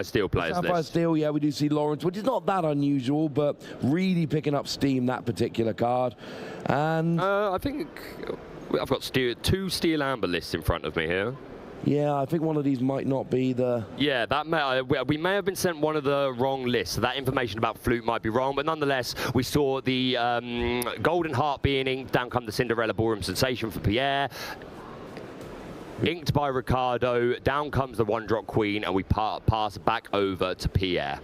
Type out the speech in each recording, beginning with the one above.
Steel players Sapphire list. Steel, yeah, we do see Lawrence, which is not that unusual, but really picking up steam, that particular card. And I think I've got two Steel Amber lists in front of me here. yeah, I think one of these might not be the... Yeah, we may have been sent one of the wrong lists. So that information about Flute might be wrong, but nonetheless, we saw the Golden Heart being inked. Down come the Cinderella Ballroom Sensation for Pierre. Inked by Riccardo. Down comes the One Drop Queen, and we pass back over to Pierre.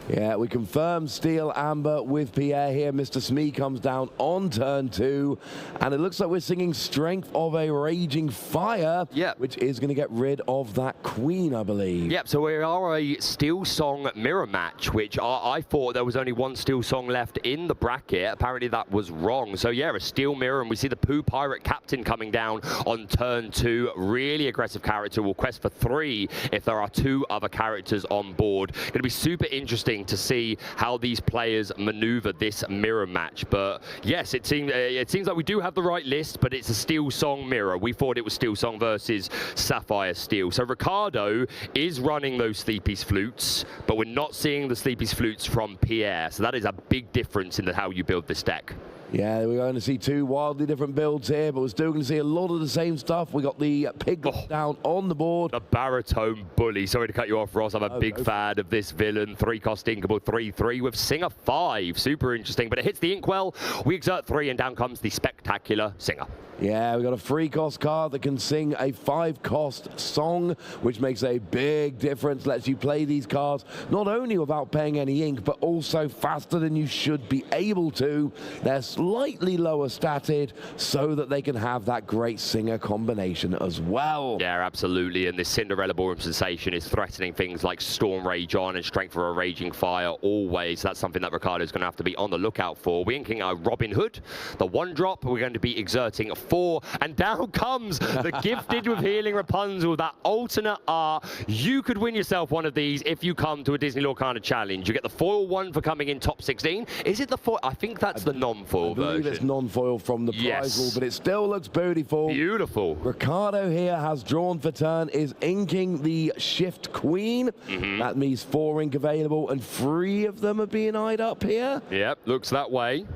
Yeah, we confirm Steel Amber with Pierre here. Mr. Smee comes down on turn 2, and it looks like we're singing Strength of a Raging Fire, which is going to get rid of that queen, I believe. Yep, so we are a Steel Song mirror match, which I thought there was only one Steel Song left in the bracket. Apparently that was wrong. So yeah, a Steel Mirror, and we see the Pooh Pirate Captain coming down on turn 2. Really aggressive character. Will quest for 3 if there are 2 other characters on board. Going to be super interesting to see how these players maneuver this mirror match. But yes, it seems like we do have the right list, but it's a Steel Song mirror. We thought it was Steel Song versus Sapphire Steel. So Riccardo is running those Sleepy's Flutes, but we're not seeing the Sleepy's Flutes from Pierre. So that is a big difference in how you build this deck. Yeah, we're going to see 2 wildly different builds here, but we're still going to see a lot of the same stuff. We got the Piglet down on the board. The Baritone Bully. Sorry to cut you off, Ross. I'm a big fan of this villain. 3-cost inkable, 3/3 with Singer 5. Super interesting, but it hits the inkwell. We exert 3, and down comes the Spectacular Singer. Yeah, we got a 3-cost card that can sing a 5-cost song, which makes a big difference. Lets you play these cards not only without paying any ink, but also faster than you should be able to. They're slightly lower statted so that they can have that great singer combination as well. Yeah, absolutely. And this Cinderella Ballroom Sensation is threatening things like Storm Rage On and Strength for a Raging Fire always. That's something that Riccardo's going to have to be on the lookout for. We're inking a Robin Hood, the 1-drop. We're going to be exerting 4, and down comes the Gifted with Healing Rapunzel, that alternate art. You could win yourself one of these if you come to a Disney Lorcana challenge. You get the foil one for coming in top 16. Is it the foil? I think that's the non-foil version. I believe it's non-foil from the prize rule, but it still looks beautiful. Beautiful. Riccardo here has drawn for turn, is inking the Shift Queen. That means 4 ink available, and 3 of them are being eyed up here. Yep, looks that way.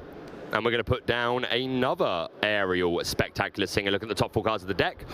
And we're going to put down another aerial Spectacular Singer. Look at the top 4 cards of the deck.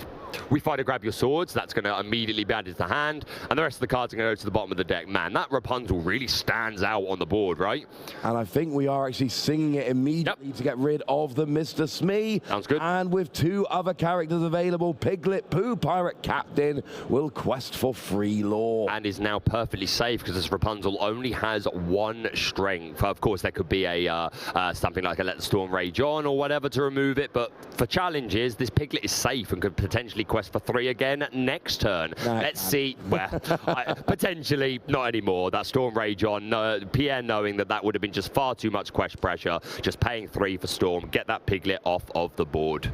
We fight to grab your swords. That's going to immediately be added to the hand. And the rest of the cards are going to go to the bottom of the deck. Man, that Rapunzel really stands out on the board, right? And I think we are actually singing it immediately to get rid of the Mr. Smee. Sounds good. And with 2 other characters available, Piglet, Pooh Pirate Captain will quest for free lore. And is now perfectly safe because this Rapunzel only has 1 strength. Of course, there could be a something like a Let the Storm Rage On or whatever to remove it. But for challenges, this Piglet is safe and could potentially quest for 3 again next turn. Let's see. Well, potentially not anymore. That Storm Rage On, Pierre knowing that would have been just far too much quest pressure. Just paying 3 for Storm. Get that Piglet off of the board.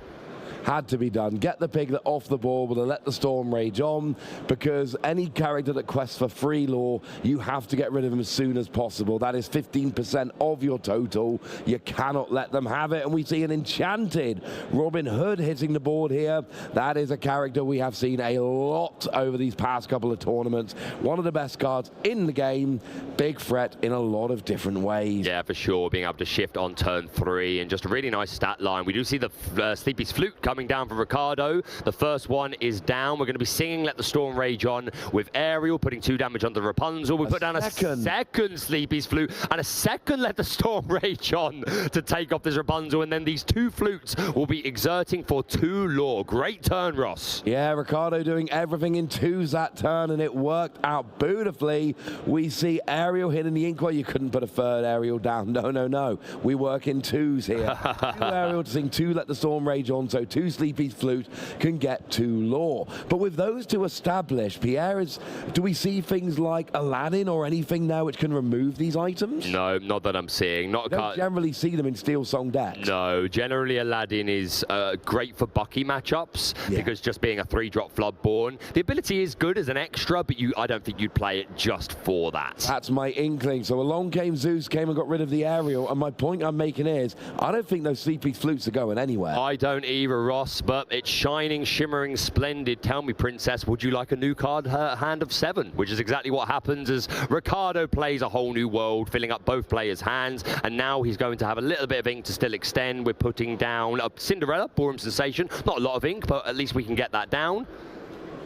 Had to be done. Get the Piglet off the board with a Let the Storm Rage On, because any character that quests for free lore, you have to get rid of them as soon as possible. That is 15% of your total. You cannot let them have it. And we see an enchanted Robin Hood hitting the board here. That is a character we have seen a lot over these past couple of tournaments. One of the best cards in the game. Big threat in a lot of different ways. Yeah, for sure. Being able to shift on turn 3 and just a really nice stat line. We do see the Sleepy's Flute coming down for Riccardo. The first one is down. We're going to be singing Let the Storm Rage On with Ariel, putting 2 damage on the Rapunzel. We put down a second Sleepy's Flute and a second Let the Storm Rage On to take off this Rapunzel. And then these 2 flutes will be exerting for 2 lore. Great turn, Ross. Yeah, Riccardo doing everything in 2s that turn, and it worked out beautifully. We see Ariel hitting the inkwell. You couldn't put a 3rd Ariel down. No, no, no. We work in 2s here. 2 Ariel to sing 2 Let the Storm Rage On, so 2 Sleepy's Flute can get 2 lore. But with those 2 established, Pierre, do we see things like Aladdin or anything now which can remove these items? No, not that I'm seeing. Not don't generally see them in Steel Song decks. No, generally Aladdin is great for Bucky matchups because just being a 3-drop Floodborn, the ability is good as an extra, but I don't think you'd play it just for that. That's my inkling. So along came Zeus, came and got rid of the Ariel, and my point I'm making is, I don't think those Sleepy's Flutes are going anywhere. I don't either, Ross. across, but it's shining, shimmering, splendid. Tell me, Princess, would you like a new card, hand of 7? Which is exactly what happens as Riccardo plays a whole new world, filling up both players' hands, and now he's going to have a little bit of ink to still extend. We're putting down a Cinderella, Ballroom Sensation. Not a lot of ink, but at least we can get that down.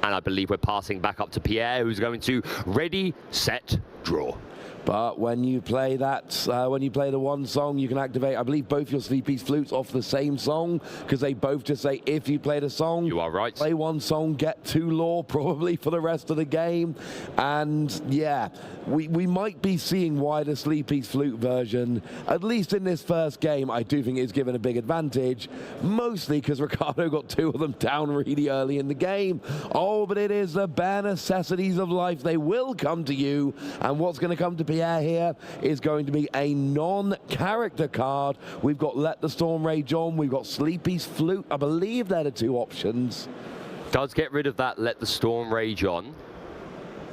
And I believe we're passing back up to Pierre, who's going to ready, set, draw. But when you play that, when you play the one song, you can activate, I believe, both your Sleepy's flutes off the same song, because they both just say, if you play the song, you are right. Play one song, get 2 lore, probably for the rest of the game. And yeah, we might be seeing why the Sleepy's flute version, at least in this first game, I do think is given a big advantage, mostly because Riccardo got 2 of them down really early in the game. Oh, but it is the bare necessities of life. They will come to you, and what's going to come to Pierre here is going to be a non-character card. We've got Let the Storm Rage On, we've got Sleepy's Flute. I believe they're the 2 options. Does get rid of that Let the Storm Rage On.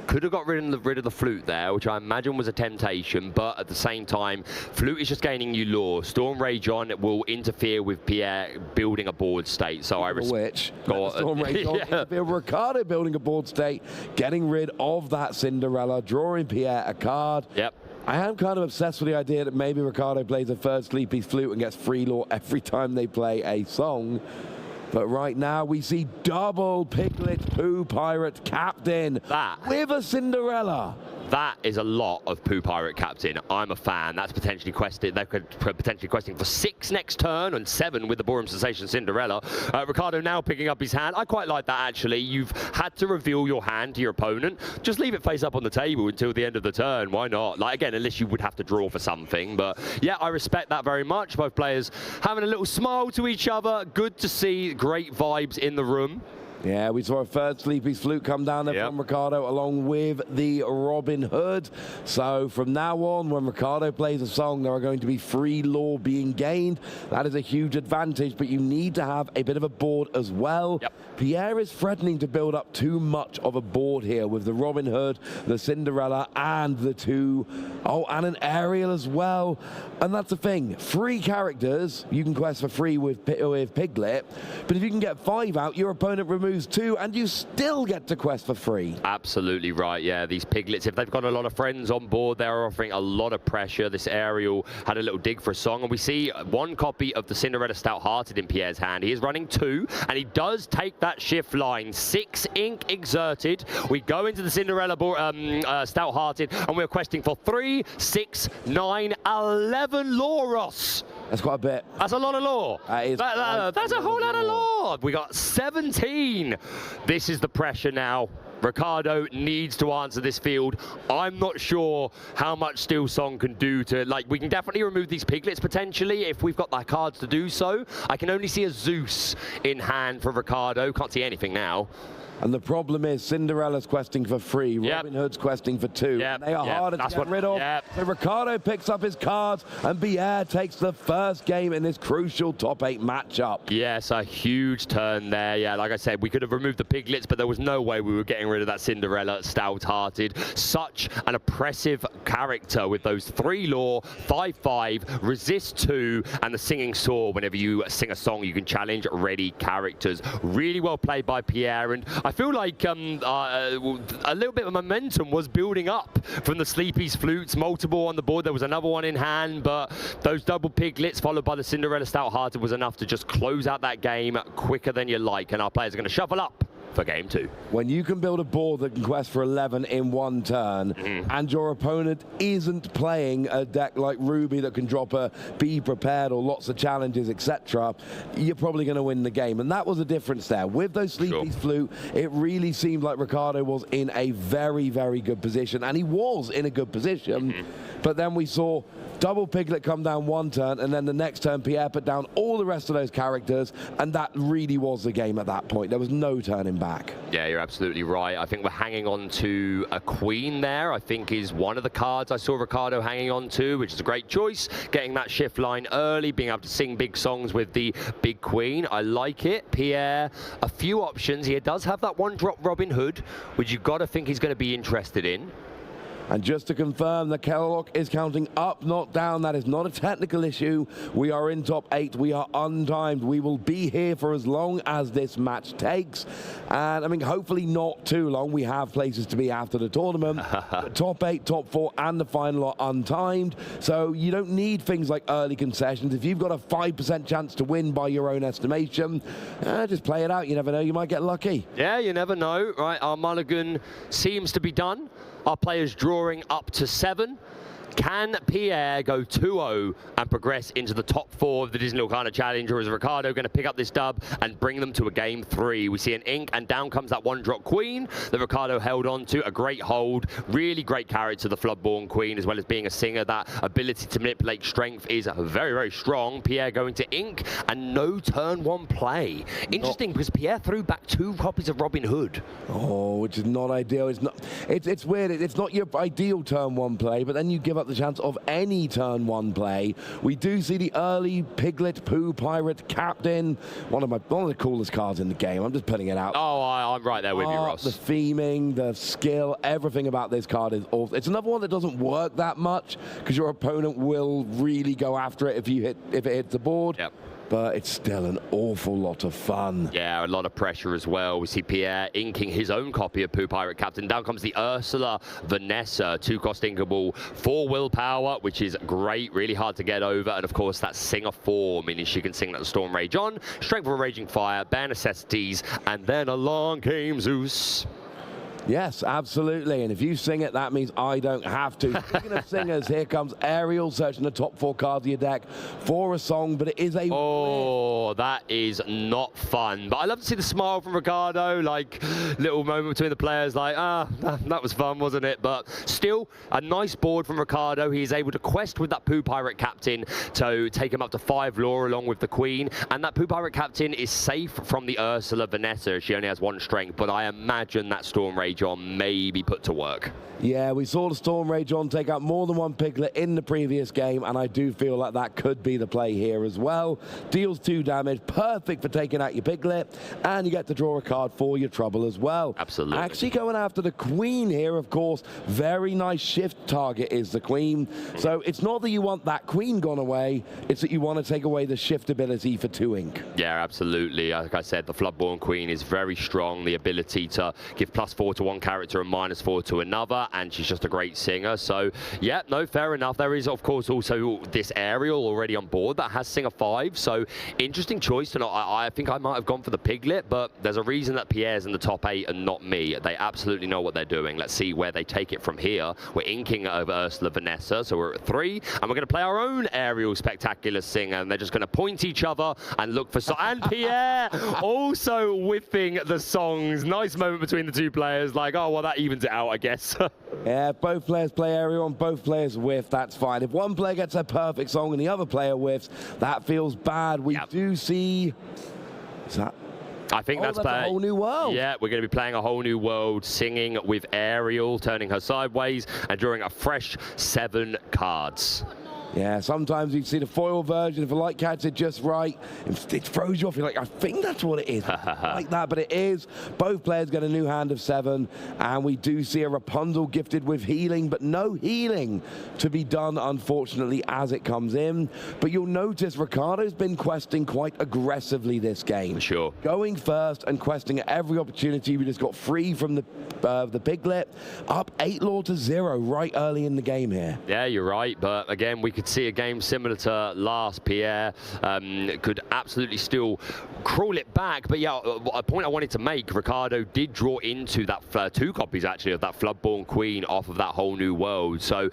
Could have got rid of the flute there, which I imagine was a temptation, but at the same time, flute is just gaining you lore. Storm Rage On will interfere with Pierre building a board state, so I respect. Storm Rage On, yeah. Riccardo building a board state, getting rid of that Cinderella, drawing Pierre a card. Yep. I am kind of obsessed with the idea that maybe Riccardo plays a third Sleepy's flute and gets free lore every time they play a song. But right now we see double Piglet Pooh Pirate Captain with a Cinderella. That is a lot of Pooh Pirate Captain. I'm a fan. That's potentially quested. They could potentially question for 6 next turn and 7 with the Ballroom Sensation Cinderella. Riccardo now picking up his hand. I quite like that, actually. You've had to reveal your hand to your opponent. Just leave it face up on the table until the end of the turn. Why not? Like, again, unless you would have to draw for something. But yeah, I respect that very much. Both players having a little smile to each other. Good to see. Great vibes in the room. Yeah, we saw a third Sleepy's flute come down there from Riccardo along with the Robin Hood. So from now on, when Riccardo plays a song, there are going to be free lore being gained. That is a huge advantage, but you need to have a bit of a board as well. Yep. Pierre is threatening to build up too much of a board here with the Robin Hood, the Cinderella, and the 2. Oh, and an Ariel as well. And that's the thing. 3 characters you can quest for free with Piglet, but if you can get 5 out, your opponent removes 2, and you still get to quest for free. Absolutely right, yeah. These Piglets, if they've got a lot of friends on board, they're offering a lot of pressure. This Ariel had a little dig for a song, and we see 1 copy of the Cinderella Stout-Hearted in Pierre's hand. He is running 2, and he does take that shift line. 6 ink exerted. We go into the Cinderella Stout-Hearted, and we're questing for 3, 6, 9, 11 Loros. That's quite a bit. That's a lot of lore. That's a whole lot of lore. We got 17. This is the pressure now. Riccardo needs to answer this field. I'm not sure how much Steel Song can do to, like, we can definitely remove these Piglets potentially if we've got the cards to do so. I can only see a Zeus in hand for Riccardo. Can't see anything now. And the problem is Cinderella's questing for 3, Robin Hood's questing for 2. They are harder to get rid of. So Riccardo picks up his cards, and Pierre takes the first game in this crucial top 8 matchup. Yes, a huge turn there. Yeah, like I said, we could have removed the Piglets, but there was no way we were getting rid of that Cinderella Stout-Hearted. Such an oppressive character with those 3 lore, 5/5, resist 2, and the singing sword. Whenever you sing a song, you can challenge ready characters. Really well played by Pierre, and I feel like a little bit of momentum was building up from the Sleepy's flutes, multiple on the board. There was another one in hand, but those double Piglets followed by the Cinderella Stout-Hearted was enough to just close out that game quicker than you like, and our players are going to shuffle up for game 2. When you can build a board that can quest for 11 in 1 turn, and your opponent isn't playing a deck like Ruby that can drop a Be Prepared or lots of challenges, etc., you're probably going to win the game. And that was a difference there. With those Sleepy's flute, it really seemed like Riccardo was in a very, very good position, and he was in a good position. But then we saw double Piglet come down 1 turn, and then the next turn Pierre put down all the rest of those characters, and that really was the game at that point. There was no turning back. Yeah, you're absolutely right. I think we're hanging on to a Queen there, I think is one of the cards I saw Riccardo hanging on to, which is a great choice. Getting that shift line early, being able to sing big songs with the big Queen. I like it. Pierre, a few options. He does have that 1-drop Robin Hood, which you've got to think he's going to be interested in. And just to confirm, the Kellogg is counting up, not down. That is not a technical issue. We are in top 8. We are untimed. We will be here for as long as this match takes. And I mean, hopefully not too long. We have places to be after the tournament. Top 8, top 4, and the final are untimed. So you don't need things like early concessions. If you've got a 5% chance to win by your own estimation, just play it out. You never know. You might get lucky. Yeah, you never know. Right, our mulligan seems to be done. Our players drawing up to 7. Can Pierre go 2-0 and progress into the top 4 of the Disney Lorcana Challenge, or is Riccardo going to pick up this dub and bring them to a game 3? We see an ink, and down comes that 1-drop queen that Riccardo held on to. A great hold. Really great character, the Floodborn Queen, as well as being a singer. That ability to manipulate strength is very, very strong. Pierre going to ink, and no turn 1 play. Interesting, because Pierre threw back 2 copies of Robin Hood. Oh, which is not ideal. It's not. It's weird. It's not your ideal turn 1 play, but then you give up the chance of any turn 1 play. We do see the early Piglet Pooh Pirate Captain, one of the coolest cards in the game. I'm just putting it out. Oh, I'm right there with you, Ross. The theming, the skill, everything about this card is awesome. It's another one that doesn't work that much because your opponent will really go after it if it hits the board. Yep. But it's still an awful lot of fun. Yeah, a lot of pressure as well. We see Pierre inking his own copy of Pooh Pirate Captain. Down comes the Ursula Vanessa, 2-cost inkable, 4 willpower, which is great, really hard to get over. And of course, that Singer 4, meaning she can sing that Storm Rage on. Strength of a Raging Fire, Bare Necessities, and then along came Zeus. Yes, absolutely. And if you sing it, that means I don't have to. Speaking of singers, here comes Ariel searching the top 4 cards of your deck for a song, but it is a... Oh, that is not fun. But I love to see the smile from Riccardo, like little moment between the players, like, that was fun, wasn't it? But still, a nice board from Riccardo. He is able to quest with that Pooh Pirate Captain to take him up to 5 lore along with the Queen. And that Pooh Pirate Captain is safe from the Ursula Vanessa. She only has 1 strength, but I imagine that Storm Rage on may be put to work. Yeah, we saw the Storm Rage on take out more than 1 Piglet in the previous game, and I do feel like that could be the play here as well. Deals 2 damage, perfect for taking out your Piglet, and you get to draw a card for your trouble as well. Absolutely. Actually going after the Queen here, of course. Very nice shift target is the Queen. So it's not that you want that Queen gone away, it's that you want to take away the shift ability for 2 ink. Yeah, absolutely. Like I said, the Floodborn Queen is very strong. The ability to give +4 to 1 character and -4 to another, and she's just a great singer. So yeah, no, fair enough. There is of course also this Ariel already on board that has Singer 5, so interesting choice tonight. I think I might have gone for the Piglet, but there's a reason that Pierre's in the top 8 and not me. They absolutely know what they're doing. Let's see where they take it from here. We're inking over Ursula Vanessa, so we're at 3, and we're going to play our own Ariel Spectacular Singer, and they're just going to point each other and look for and Pierre also whiffing the songs. Nice moment between the 2 players, like, oh well, that evens it out, I guess. Yeah, both players play Ariel and both players whiff, that's fine. If one player gets a perfect song and the other player whiffs, that feels bad. We do see... Is that... I think that's a whole new world. Yeah, we're going to be playing a whole new world, singing with Ariel, turning her sideways and drawing a fresh 7 cards. Yeah, sometimes you see the foil version. If a light catches it just right, it throws you off. You're like, I think that's what it is. Like that, but it is. Both players get a new hand of 7, and we do see a Rapunzel gifted with healing, but no healing to be done, unfortunately, as it comes in. But you'll notice Riccardo's been questing quite aggressively this game. For sure. Going first and questing at every opportunity. We just got free from the Piglet, up 8 lore to 0 right early in the game here. Yeah, you're right, but again, we could see a game similar to last. Pierre could absolutely still crawl it back, but yeah, a point I wanted to make, Riccardo did draw into that 2 copies actually of that Floodborn Queen off of that whole new world. So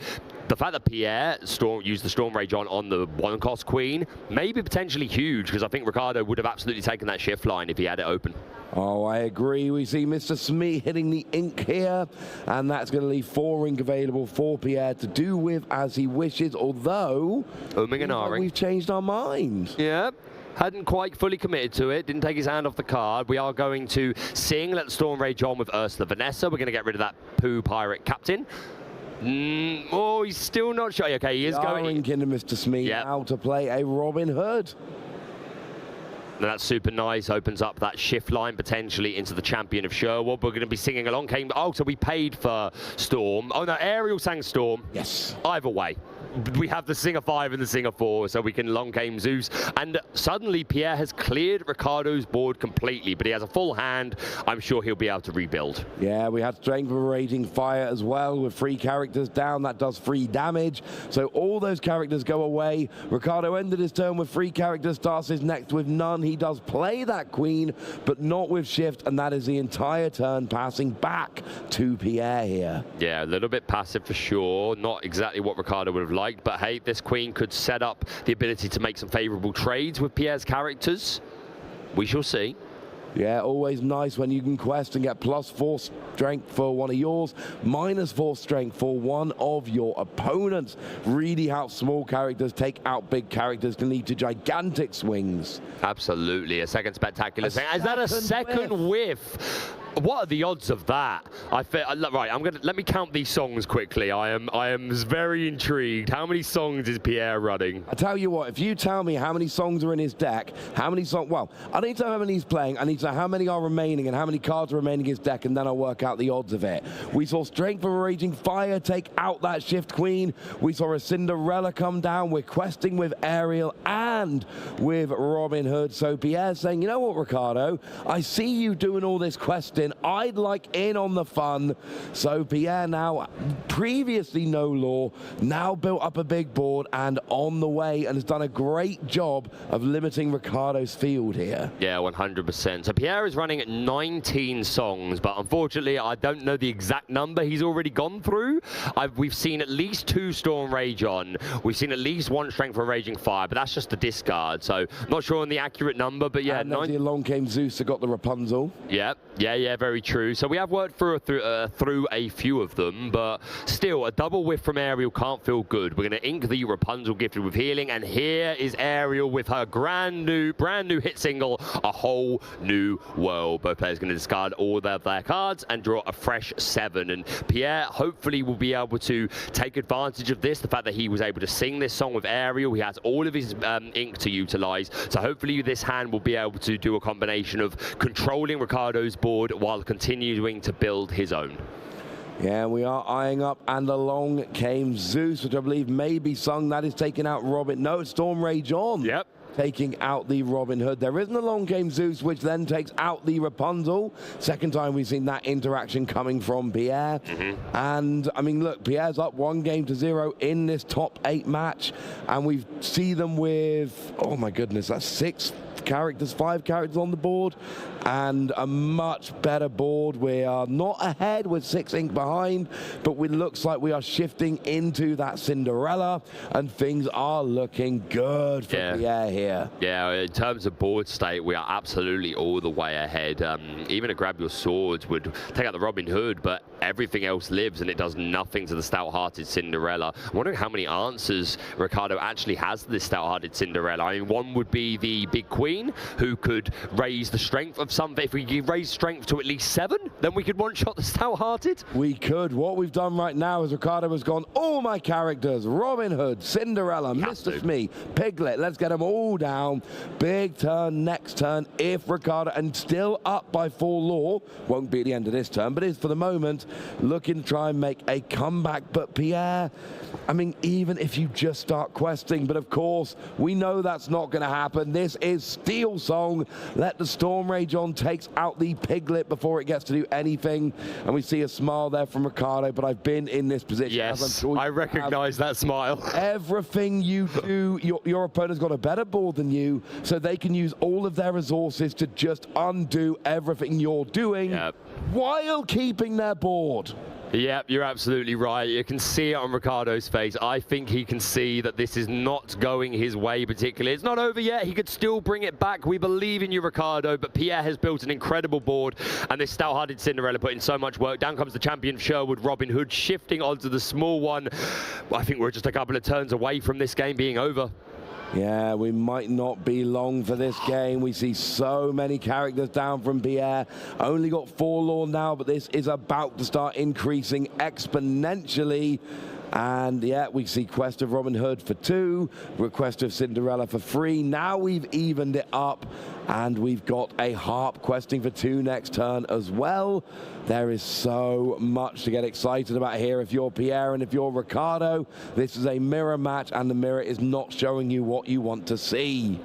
the fact that Pierre used the Storm Rage on the 1-cost Queen may be potentially huge, because I think Riccardo would have absolutely taken that shift line if he had it open. Oh, I agree. We see Mr. Smee hitting the ink here, and that's going to leave 4 ink available for Pierre to do with as he wishes, although we've changed our mind. Yeah. Hadn't quite fully committed to it, didn't take his hand off the card. We are going to sing Let the Storm Rage On with Ursula Vanessa. We're going to get rid of that Pooh Pirate Captain. Oh, he's still not sure. Okay, he is going. Inking to Mr. Smee now to play a Robin Hood. And that's super nice, opens up that shift line potentially into the champion of Sherwood. We're going to be singing along. Oh, so we paid for Storm. Oh no, Ariel sang Storm. Yes. Either way. We have the Singer 5 and the Singer 4, so we can long game Zeus. And suddenly Pierre has cleared Riccardo's board completely, but he has a full hand. I'm sure he'll be able to rebuild. Yeah, we had Strength of a Raging Fire as well with 3 characters down. That does 3 damage. So all those characters go away. Riccardo ended his turn with 3 characters, starts his next with none. He does play that queen, but not with shift, and that is the entire turn, passing back to Pierre here. Yeah, a little bit passive for sure. Not exactly what Riccardo would have liked. But hey, this queen could set up the ability to make some favorable trades with Pierre's characters. We shall see. Yeah, always nice when you can quest and get +4 strength for one of yours, -4 strength for one of your opponents. Really helps small characters take out big characters to lead to gigantic swings. Absolutely, a second spectacular thing. Is that a second whiff? What are the odds of that? Right, let me count these songs quickly. I am very intrigued. How many songs is Pierre running? I tell you what, if you tell me how many songs are in his deck, how many songs, well, I need to know how many he's playing, I need to know how many are remaining and how many cards are remaining in his deck, and then I'll work out the odds of it. We saw Strength of a Raging Fire take out that Shift Queen. We saw a Cinderella come down. We're questing with Ariel and with Robin Hood. So Pierre's saying, you know what, Riccardo, I see you doing all this questing. I'd like in on the fun. So Pierre now, previously no law, now built up a big board and on the way, and has done a great job of limiting Riccardo's field here. Yeah, 100%. So Pierre is running 19 songs, but unfortunately I don't know the exact number he's already gone through. We've seen at least 2 Storm Rage on. We've seen at least 1 Strength for Raging Fire, but that's just the discard. So not sure on the accurate number, but yeah. And the along came Zeus that got the Rapunzel. Yeah, very true. So we have worked through a few of them, but still, a double whiff from Ariel can't feel good. We're going to ink the Rapunzel gifted with healing, and here is Ariel with her brand new hit single, A Whole New World. Both players going to discard all of their cards and draw a fresh 7, and Pierre hopefully will be able to take advantage of this, the fact that he was able to sing this song with Ariel. He has all of his ink to utilize, so hopefully this hand will be able to do a combination of controlling Riccardo's board while continuing to build his own. Yeah, we are eyeing up, and along came Zeus, which I believe may be sung. That is taking out Robin. No, it's Storm Rage on. Yep. Taking out the Robin Hood. There isn't a long game Zeus, which then takes out the Rapunzel. Second time we've seen that interaction coming from Pierre. And I mean, look, Pierre's up 1-0 in this top 8 match, and we see them with, oh my goodness, that's 5 characters on the board, and a much better board. We are not ahead with 6 ink behind, but it looks like we are shifting into that Cinderella, and things are looking good for Pierre here. Yeah, in terms of board state, we are absolutely all the way ahead. Even a Grab Your Swords would take out the Robin Hood, but everything else lives, and it does nothing to the stout-hearted Cinderella. I'm wondering how many answers Riccardo actually has to this stout-hearted Cinderella. I mean, one would be the Big Queen, who could raise the strength of something. If we raise strength to at least 7, then we could one-shot the stout-hearted. We could. What we've done right now is Riccardo has gone, all my characters, Robin Hood, Cinderella, Mr. Smee, Piglet, let's get them all down. Big turn next turn if Riccardo, and still up by 4 law, won't be at the end of this turn, but is for the moment looking to try and make a comeback. But Pierre, I mean, even if you just start questing, but of course we know that's not going to happen. This is Steel Song. Let the Storm Rage on, takes out the Piglet before it gets to do anything, and we see a smile there from Riccardo. But I've been in this position. Yes, as I'm sure I recognize that smile. Everything you do, your opponent's got a better board than you, so they can use all of their resources to just undo everything you're doing while keeping their board. Yep, you're absolutely right. You can see it on Riccardo's face. I think he can see that this is not going his way particularly. It's not over yet. He could still bring it back. We believe in you, Riccardo, but Pierre has built an incredible board, and this stout-hearted Cinderella put in so much work. Down comes the champion Sherwood, Robin Hood, shifting onto the small one. I think we're just a couple of turns away from this game being over. Yeah, we might not be long for this game. We see so many characters down from Pierre. Only got 4 law now, but this is about to start increasing exponentially. And yeah, we see Quest of Robin Hood for 2, Request of Cinderella for 3. Now we've evened it up, and we've got a harp questing for 2 next turn as well. There is so much to get excited about here. If you're Pierre and if you're Riccardo, this is a mirror match, and the mirror is not showing you what you want to see.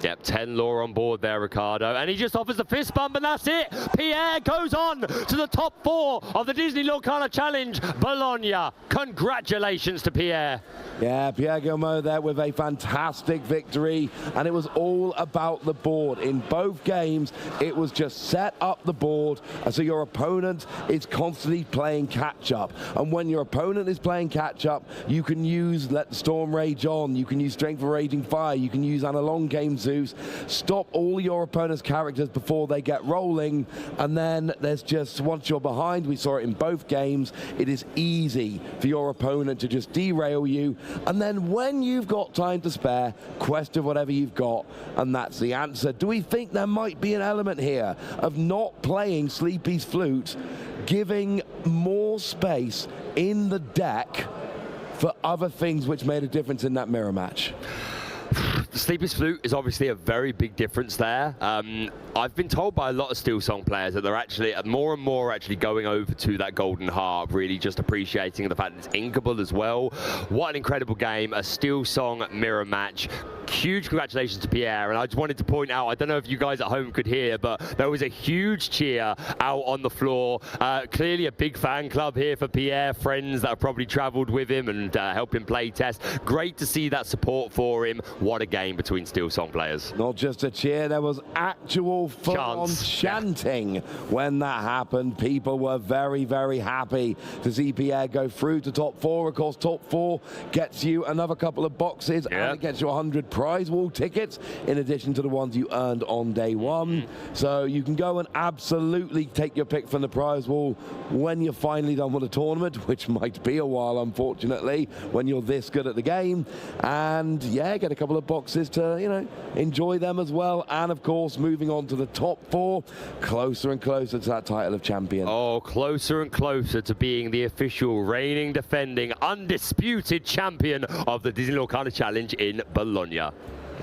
Yep, 10 lore on board there, Riccardo. And he just offers the fist bump, and that's it. Pierre goes on to the top 4 of the Disney Lorcana Challenge, Bologna. Congratulations to Pierre. Yeah, Pierre Guillemot there with a fantastic victory, and it was all about the board. In both games, it was just set up the board, and so your opponent is constantly playing catch-up. And when your opponent is playing catch-up, you can use Let the Storm Rage On, you can use Strength of Raging Fire, you can use Analong Game Zeus, stop all your opponent's characters before they get rolling, and then there's just, once you're behind, we saw it in both games, it is easy for your opponent to just derail you. And then when you've got time to spare, quest of whatever you've got, and that's the answer. Do we think there might be an element here of not playing Sleepy's Flute, giving more space in the deck for other things which made a difference in that mirror match? The Sleepy's Flute is obviously a very big difference there. I've been told by a lot of Steel Song players that they're actually, more and more actually going over to that Golden Harp, really just appreciating the fact that it's inkable as well. What an incredible game, a Steel Song mirror match. Huge congratulations to Pierre, and I just wanted to point out, I don't know if you guys at home could hear, but there was a huge cheer out on the floor. Clearly a big fan club here for Pierre, friends that have probably traveled with him and helped him play test. Great to see that support for him. What a game between Steel Song players. Not just a cheer, there was actual full-on chanting when that happened. People were very, very happy to see Pierre go through to top 4. Of course, top 4 gets you another couple of boxes, and it gets you 100 prize wall tickets in addition to the ones you earned on day 1. So you can go and absolutely take your pick from the prize wall when you're finally done with the tournament, which might be a while, unfortunately, when you're this good at the game. And yeah, get a couple of boxes to, you know, enjoy them as well. And of course, moving on to the top 4, closer and closer to that title of champion. Oh, closer and closer to being the official reigning, defending, undisputed champion of the Disney Lorcana Challenge in Bologna.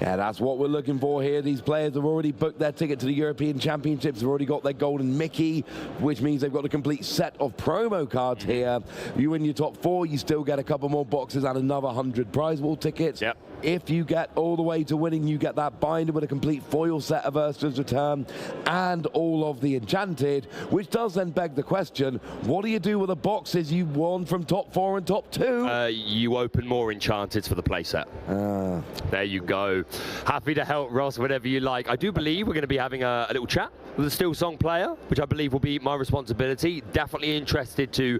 Yeah, that's what we're looking for here. These players have already booked their ticket to the European Championships. They've already got their golden Mickey, which means they've got a complete set of promo cards here. You win your top 4, you still get a couple more boxes and another 100 prize wall tickets. Yep. If you get all the way to winning, you get that binder with a complete foil set of Ursa's Return and all of the Enchanted, which does then beg the question, what do you do with the boxes you won from top 4 and top 2? You open more Enchanteds for the playset. There you go. Happy to help, Ross, whenever you like. I do believe we're going to be having a little chat with a Steel Song player, which I believe will be my responsibility. Definitely interested to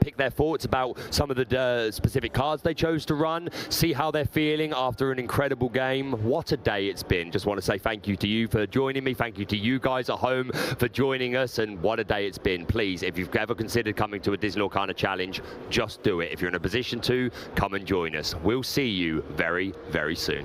pick their thoughts about some of the specific cards they chose to run, see how they're feeling after an incredible game. What a day it's been. Just want to say thank you to you for joining me. Thank you to you guys at home for joining us, and what a day it's been. Please, if you've ever considered coming to a Disney Lorcana Challenge, just do it. If you're in a position to, come and join us. We'll see you very, very soon.